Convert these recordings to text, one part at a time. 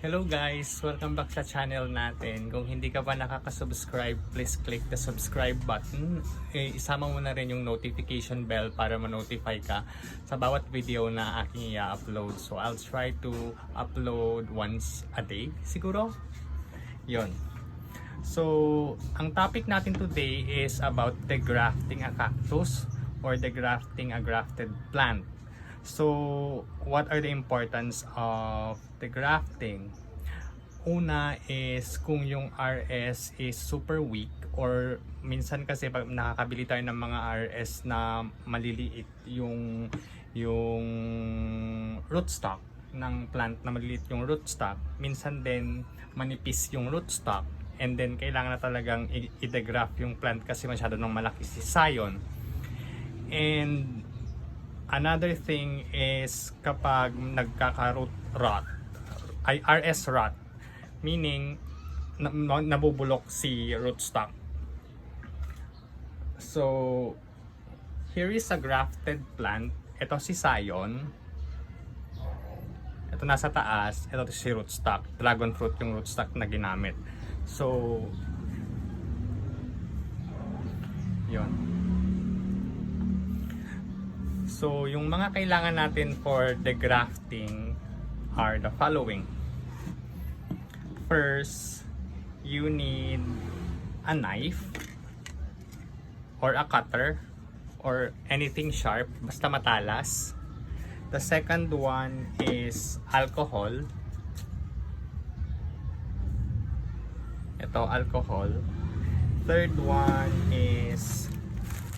Hello guys! Welcome back sa channel natin. Kung hindi ka pa nakaka-subscribe, please click the subscribe button. Isama mo na rin yung notification bell para ma-notify ka sa bawat video na aking i-upload. So I'll try to upload once a day siguro. Yon. So ang topic natin today is about degrafting a cactus or degrafting a grafted plant. So, what are the importance of the grafting? Una is kung yung RS is super weak or minsan kasi pag nakakabili tayo ng mga RS na maliliit yung rootstock ng plant na maliliit yung rootstock, minsan din manipis yung rootstock and then kailangan na talagang i-degraft yung plant kasi masyado nang malaki si scion. And another thing is kapag nagkaka-root rot, ay RS rot, meaning nabubulok si rootstock. So, here is a grafted plant. Ito si scion. Ito nasa taas. Ito si rootstock. Dragon fruit yung rootstock na ginamit. So, yun. So, yung mga kailangan natin for degrafting are the following. First, you need a knife or a cutter or anything sharp, basta matalas. The second one is alcohol. Ito, alcohol. Third one is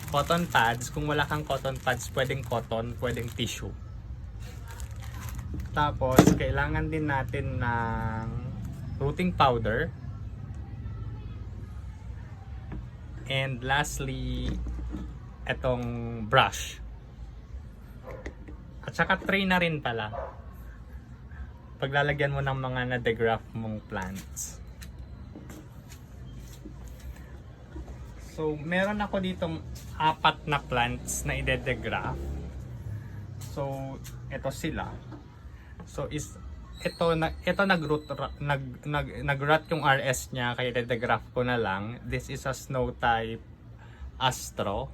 cotton pads. Kung wala kang cotton pads, pwedeng cotton, pwedeng tissue. Tapos, kailangan din natin ng rooting powder. And lastly, etong brush. At saka tray na rin pala. Paglalagyan mo ng mga na-degraft mong plants. So, meron ako ditong 4 na plants na i-degraft. So, ito sila. So, ito nag-rot yung RS niya kaya i-degraft ko na lang. This is a snow type Astro.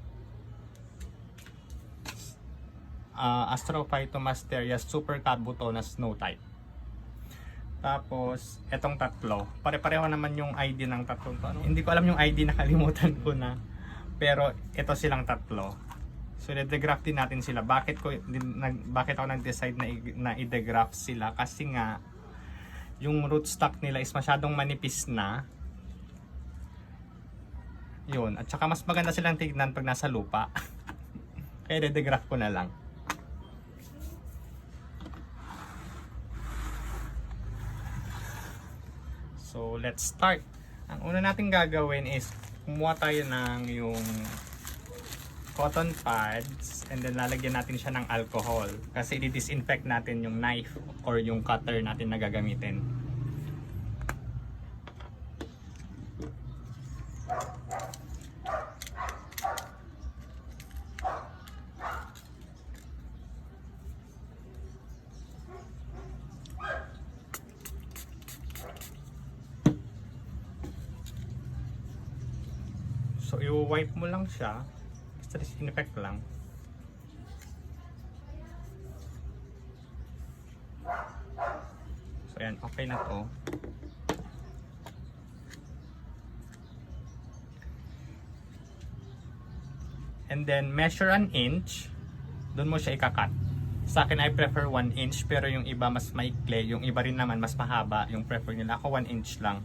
Astrophytomasteria super cabutona snow type. Tapos, etong tatlo. Pare-pareho naman yung ID ng tatlong to. Hindi ko alam yung ID, nakalimutan ko na. Pero, ito silang tatlo. So, i-degraft din natin sila. Bakit ako nag-decide na i-degraft sila? Kasi nga, yung rootstock nila is masyadong manipis na. Yun. At saka mas maganda silang tignan pag nasa lupa. Kaya i-degraft ko na lang. So, let's start. Ang una natin gagawin is kumuha tayo ng yung cotton pads and then lalagyan natin siya ng alcohol kasi i-disinfect natin yung knife or yung cutter natin na gagamitin. So, i-wipe mo lang siya. Basta disinfect lang. So, ayan. Okay na to. And then, measure an inch. Doon mo siya ikakat. Sa akin, I prefer 1 inch. Pero yung iba mas maikli. Yung iba rin naman mas mahaba. Yung prefer nila. Ako 1 inch lang.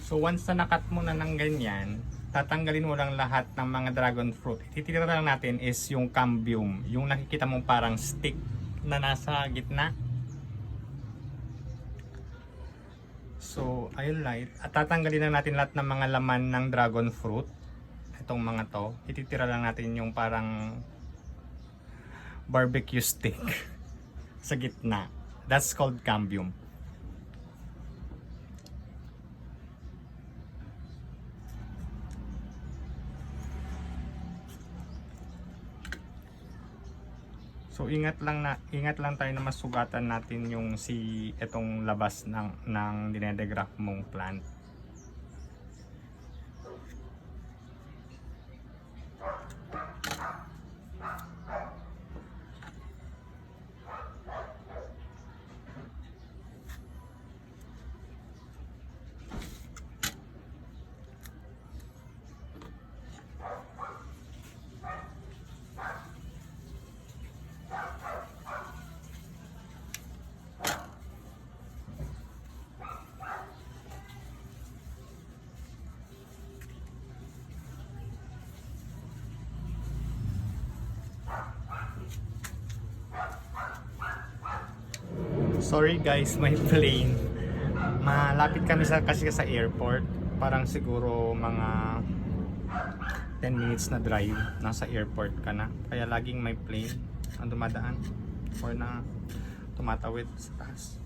So once na nakat mo na ng ganyan, tatanggalin mo lang lahat ng mga dragon fruit. Ititira lang natin is yung cambium, yung nakikita mong parang stick na nasa gitna. So, ayun light. At tatanggalin lang natin lahat ng mga laman ng dragon fruit. Itong mga to. Ititira lang natin yung parang barbecue stick sa gitna. That's called cambium. So ingat lang tayo na masugatan natin yung itong labas ng dinedegraph mong plant. Sorry guys, may plane. Malapit kami kasi sa airport. Parang siguro mga 10 minutes na drive. Nasa airport ka na. Kaya laging may plane ang dumadaan or na tumatawid sa taas.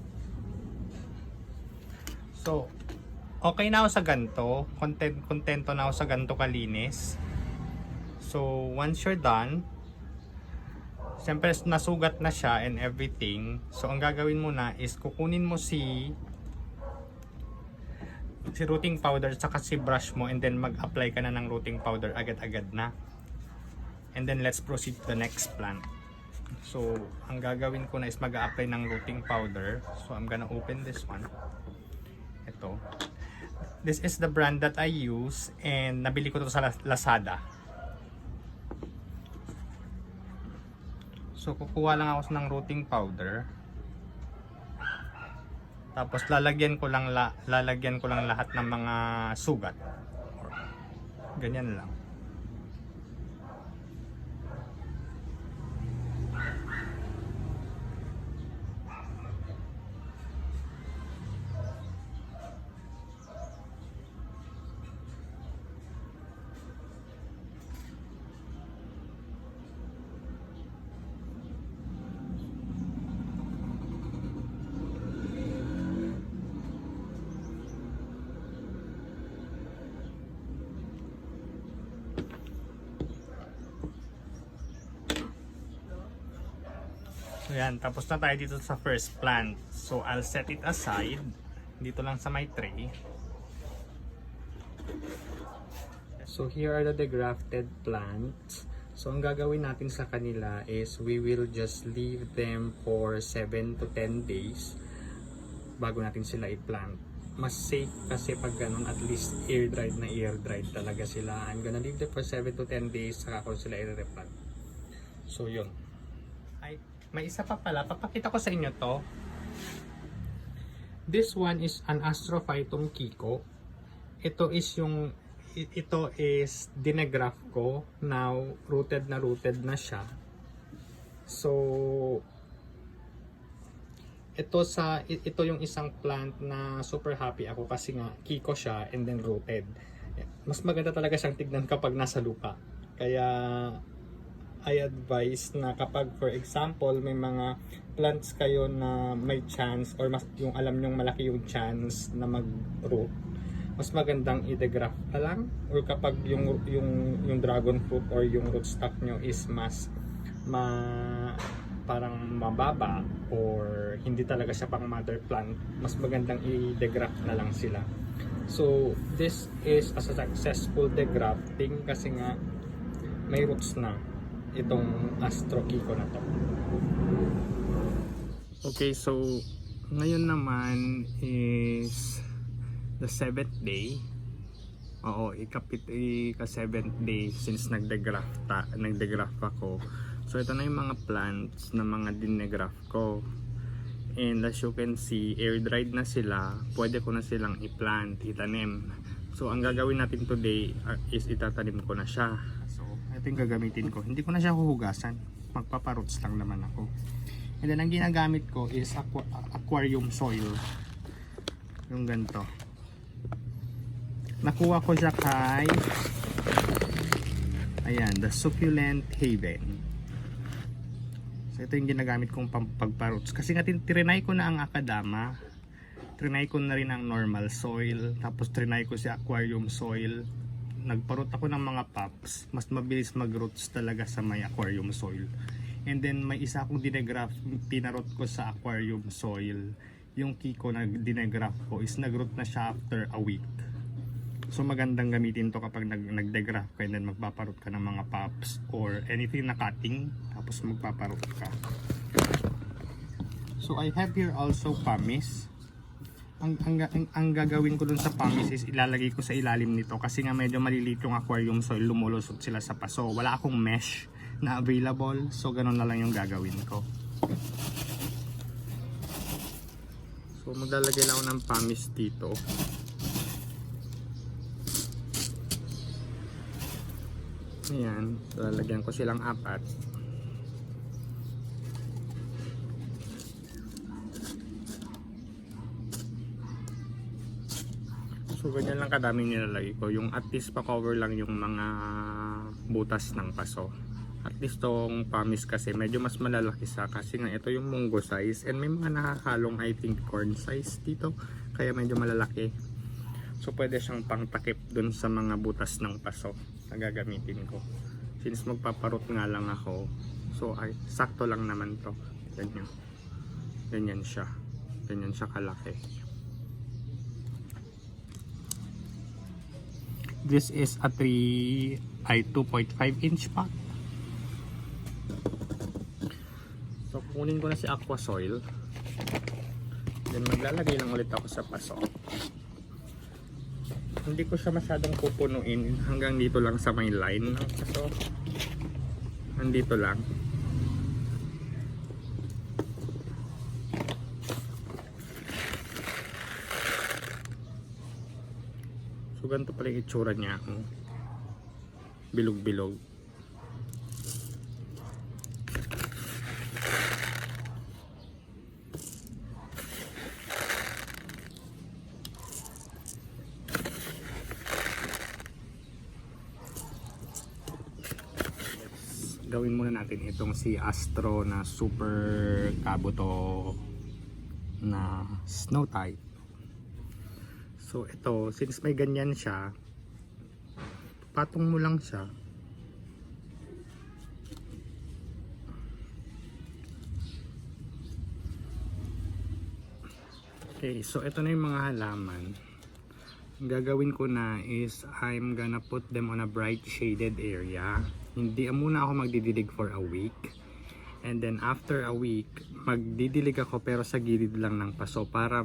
So, okay na ako sa ganito. Kontento na ako sa ganito kalinis. So, once you're done, siyempre nasugat na siya and everything. So ang gagawin mo na is kukunin mo si rooting powder saka si brush mo and then mag-apply ka na ng rooting powder agad-agad na. And then let's proceed to the next plant. So ang gagawin ko na is mag-apply ng rooting powder. So I'm gonna open this one. Ito. This is the brand that I use and nabili ko to sa Lazada. So kukuha lang ako ng rooting powder. Tapos lalagyan ko lang lahat ng mga sugat. Ganyan lang. So yan, tapos na tayo dito sa first plant. So I'll set it aside dito lang sa my tray. So here are the degrafted plants. So ang gagawin natin sa kanila is we will just leave them for 7 to 10 days bago natin sila i-plant. Mas safe kasi pag ganun, at least air-dried talaga sila. I'm gonna leave them for 7 to 10 days saka ko sila i-replant. So yun. May isa pa pala, papakita ko sa inyo to. This one is an Astrophytum Kiko. Ito is dinegraph ko. Now, rooted na siya. So, ito yung isang plant na super happy ako kasi nga Kiko siya and then rooted. Mas maganda talaga siyang tignan kapag nasa lupa. Kaya I advise na kapag for example may mga plants kayo na may chance or mas yung alam nyong malaki yung chance na mag-root, mas magandang i-degraft na lang, or kapag yung dragon fruit or yung rootstock nyo is parang mababa or hindi talaga siya pang mother plant, mas magandang i-degraft na lang sila. So this is a successful degrafting kasi nga may roots na itong Astro Kiko na to. Okay, so ngayon naman is the 7th day. Oo, ika-7th day since nagdegraft ako. So ito na yung mga plants na mga dinegraft ko. And as you can see, air dried na sila. Pwede ko na silang i-plant, itanim. So ang gagawin natin today is itatanim ko na siya. So ito yung gagamitin ko. Hindi ko na siya huhugasan. Magpaparoots lang naman ako. And then ang ginagamit ko is aquarium soil. Yung ganito. Nakuha ko siya kay ayan, the Succulent Haven. So ito yung ginagamit kong pagparoots. Kasi nga trinay ko na ang Akadama. Trinay ko na rin ang normal soil. Tapos trinay ko si aquarium soil. Nagparot ako ng mga pops. Mas mabilis mag-roots talaga sa may aquarium soil. And then may isa akong dinegraph. Pinarot ko sa aquarium soil. Yung kiko na dinegraph ko is nag-root na siya after a week. So magandang gamitin to kapag nag-degraph ka and then magpaparot ka ng mga pops or anything na cutting. Tapos magpaparot ka. So I have here also pumice. Ang gagawin ko dun sa pumice is ilalagay ko sa ilalim nito kasi nga medyo maliliit yung aquarium soil, lumulusot sila sa paso. Wala akong mesh na available, so ganun na lang yung gagawin ko. So maglalagay lang ako ng pumice dito. Ayan, so lalagyan ko silang 4. So ganyan lang kadaming nilalagay ko. Yung at least pa-cover lang yung mga butas ng paso. At least tong pumice kasi medyo mas malalaki sa kasi nga ito yung munggo size and may mga nakakalong I think corn size dito. Kaya medyo malalaki. So pwede siyang pangtakip dun sa mga butas ng paso na gagamitin ko. Since magpaparot nga lang ako. So ay sakto lang naman to. Ganyan. Ganyan siya. Ganyan siya kalaki. This is a 2.5 inch pot. So kukunin ko na si aqua soil. Then maglalagay lang ulit ako sa paso. Hindi ko siya masyadong pupunuin hanggang dito lang sa may line ng paso. Nandito lang. So ganito pala yung itsura niya. Bilog-bilog. Gawin muna natin itong si Astro na super kabuto na snow type. So ito, since may ganyan siya, patong mo lang siya. Okay, so ito na yung mga halaman. Ang gagawin ko na is I'm gonna put them on a bright shaded area. Hindi muna ako magdidilig for a week. And then after a week, magdidilig ako pero sa gilid lang ng paso para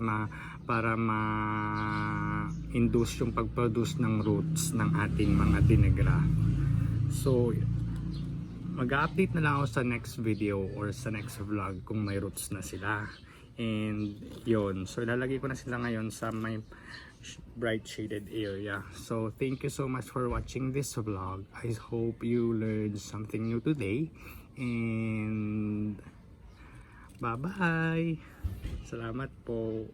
ma-induce yung pag-produce ng roots ng ating mga dinegraph. So mag-update na lang ako sa next video or sa next vlog kung may roots na sila. And yon, so ilalagay ko na sila ngayon sa may bright shaded area. So thank you so much for watching this vlog. I hope you learned something new today. And bye bye. Salamat po.